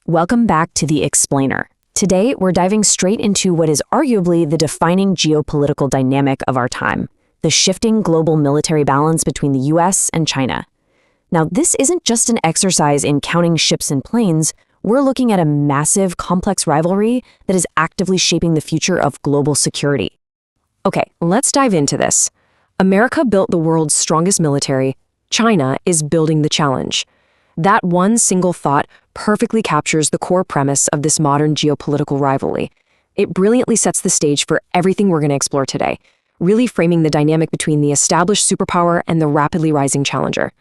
Welcome back to The Explainer. Today, we're diving straight into what is arguably the defining geopolitical dynamic of our time, the shifting global military balance between the US and China. Now, this isn't just an exercise in counting ships and planes. We're looking at a massive, complex rivalry that is actively shaping the future of global security. Okay, let's dive into this. America built the world's strongest military. China is building the challenge. That one single thought perfectly captures the core premise of this modern geopolitical rivalry. It brilliantly sets the stage for everything we're going to explore today, really framing the dynamic between the established superpower and the rapidly rising challenger.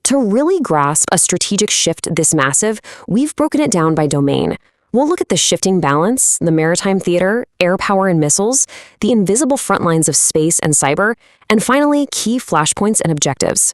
To really grasp a strategic shift this massive, we've broken it down by domain. We'll look at the shifting balance, the maritime theater, air power and missiles, the invisible front lines of space and cyber, and finally, key flashpoints and objectives.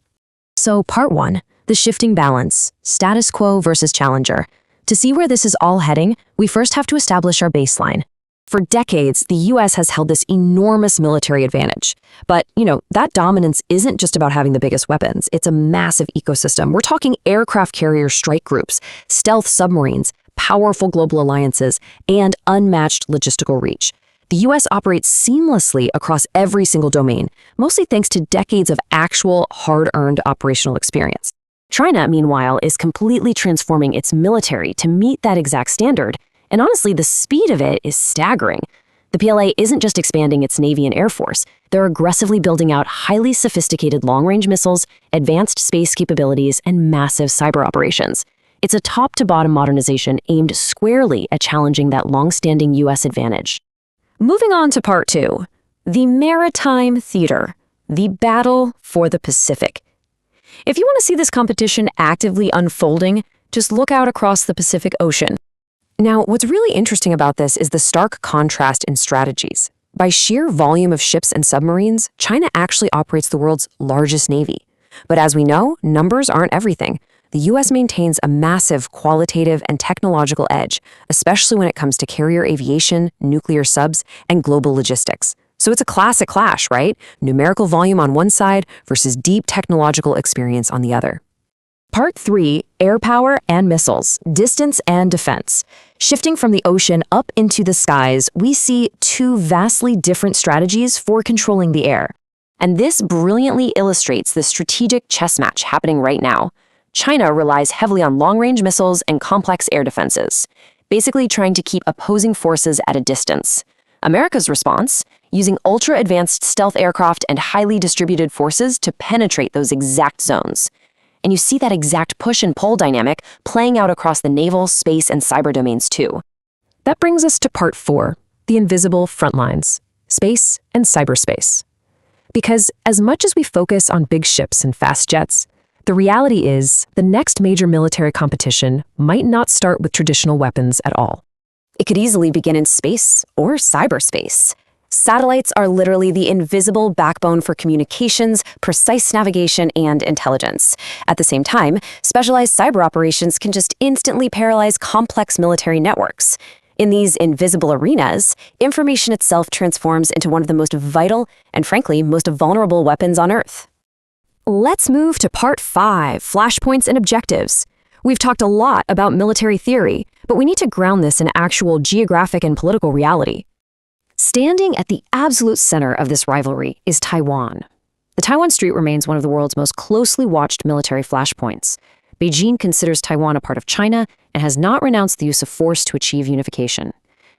So, Part 1, the shifting balance, status quo versus challenger. To see where this is all heading, we first have to establish our baseline. For decades, the US has held this enormous military advantage. But, that dominance isn't just about having the biggest weapons. It's a massive ecosystem. We're talking aircraft carrier strike groups, stealth submarines, powerful global alliances, and unmatched logistical reach. The US operates seamlessly across every single domain, mostly thanks to decades of actual, hard-earned operational experience. China, meanwhile, is completely transforming its military to meet that exact standard. And honestly, the speed of it is staggering. The PLA isn't just expanding its Navy and Air Force. They're aggressively building out highly sophisticated long-range missiles, advanced space capabilities, and massive cyber operations. It's a top-to-bottom modernization aimed squarely at challenging that long-standing U.S. advantage. Moving on to Part 2, the maritime theater, the battle for the Pacific. If you want to see this competition actively unfolding, just look out across the Pacific Ocean. Now, what's really interesting about this is the stark contrast in strategies. By sheer volume of ships and submarines, China actually operates the world's largest navy. But as we know, numbers aren't everything. The US maintains a massive qualitative and technological edge, especially when it comes to carrier aviation, nuclear subs, and global logistics. So it's a classic clash, right? Numerical volume on one side versus deep technological experience on the other. Part 3, air power and missiles, distance and defense. Shifting from the ocean up into the skies, we see two vastly different strategies for controlling the air. And this brilliantly illustrates the strategic chess match happening right now. China relies heavily on long-range missiles and complex air defenses, basically trying to keep opposing forces at a distance. America's response? Using ultra-advanced stealth aircraft and highly distributed forces to penetrate those exact zones. And you see that exact push and pull dynamic playing out across the naval, space, and cyber domains too. That brings us to Part 4, the invisible front lines, space and cyberspace. Because as much as we focus on big ships and fast jets, the reality is the next major military competition might not start with traditional weapons at all. It could easily begin in space or cyberspace. Satellites are literally the invisible backbone for communications, precise navigation, and intelligence. At the same time, specialized cyber operations can just instantly paralyze complex military networks. In these invisible arenas, information itself transforms into one of the most vital and, frankly, most vulnerable weapons on Earth. Let's move to Part 5, flashpoints and objectives. We've talked a lot about military theory, but we need to ground this in actual geographic and political reality. Standing at the absolute center of this rivalry is Taiwan. The Taiwan Strait remains one of the world's most closely watched military flashpoints. Beijing considers Taiwan a part of China and has not renounced the use of force to achieve unification.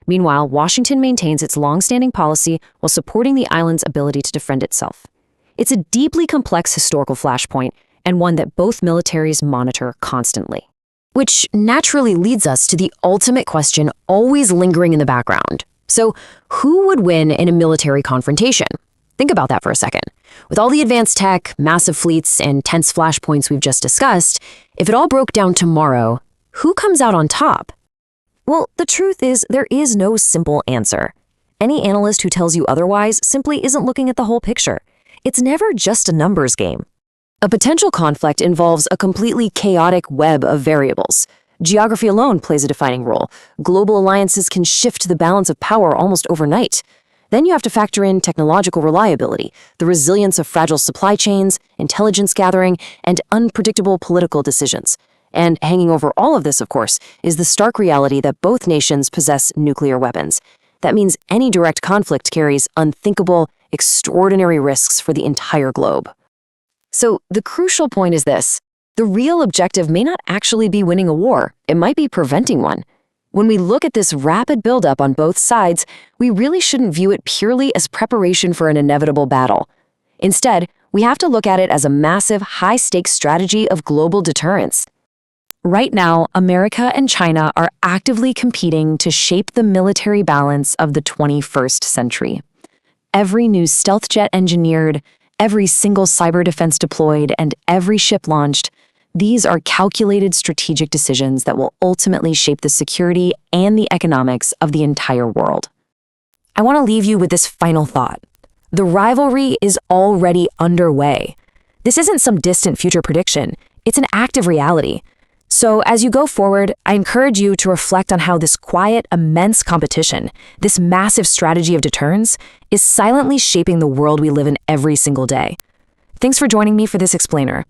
Meanwhile, Washington maintains its long-standing policy while supporting the island's ability to defend itself. It's a deeply complex historical flashpoint and one that both militaries monitor constantly. Which naturally leads us to the ultimate question always lingering in the background. So, who would win in a military confrontation? Think about that for a second. With all the advanced tech, massive fleets, and tense flashpoints we've just discussed, if it all broke down tomorrow, who comes out on top? Well, the truth is there is no simple answer. Any analyst who tells you otherwise simply isn't looking at the whole picture. It's never just a numbers game. A potential conflict involves a completely chaotic web of variables. Geography alone plays a defining role. Global alliances can shift the balance of power almost overnight. Then you have to factor in technological reliability, the resilience of fragile supply chains, intelligence gathering, and unpredictable political decisions. And hanging over all of this, of course, is the stark reality that both nations possess nuclear weapons. That means any direct conflict carries unthinkable, extraordinary risks for the entire globe. So the crucial point is this. The real objective may not actually be winning a war. It might be preventing one. When we look at this rapid buildup on both sides, we really shouldn't view it purely as preparation for an inevitable battle. Instead, we have to look at it as a massive, high-stakes strategy of global deterrence. Right now, America and China are actively competing to shape the military balance of the 21st century. Every new stealth jet engineered, every single cyber defense deployed, and every ship launched, these are calculated strategic decisions that will ultimately shape the security and the economics of the entire world. I want to leave you with this final thought. The rivalry is already underway. This isn't some distant future prediction. It's an active reality. So as you go forward, I encourage you to reflect on how this quiet, immense competition, this massive strategy of deterrence, is silently shaping the world we live in every single day. Thanks for joining me for this explainer.